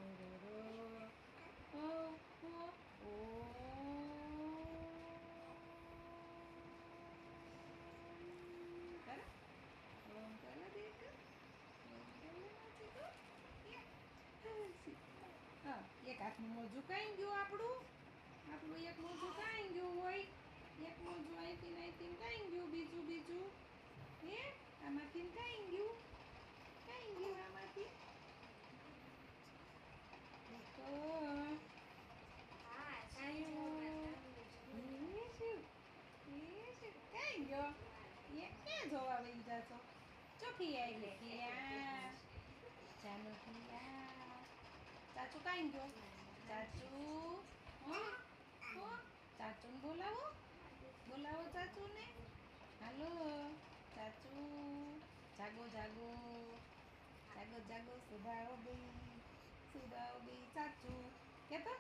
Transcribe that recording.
ઓ ઓ કરે ઓમ કરે દેખ ઓમ કરે નાચી તો હા એક હાથનું મોજું કાંઈ ગયું આપણું એક મોજું કાંઈ ગયું હોય એક મોજું અહીંથી કાંઈ ગયું બીજું હે આમાંથી કાંઈ ગયું આમાંથી તો કાંઈ ગયો એ ક્યાં જોવા વહી જાશો ચોખી આવી ગયા ચાલો ગયા ચાચુ કાંઈ ગયો ચાચુ ચાચુને બોલાવો ચાચુને હાલો ચાચુ જાગો સુધાઓ બી ચાચુ કેતો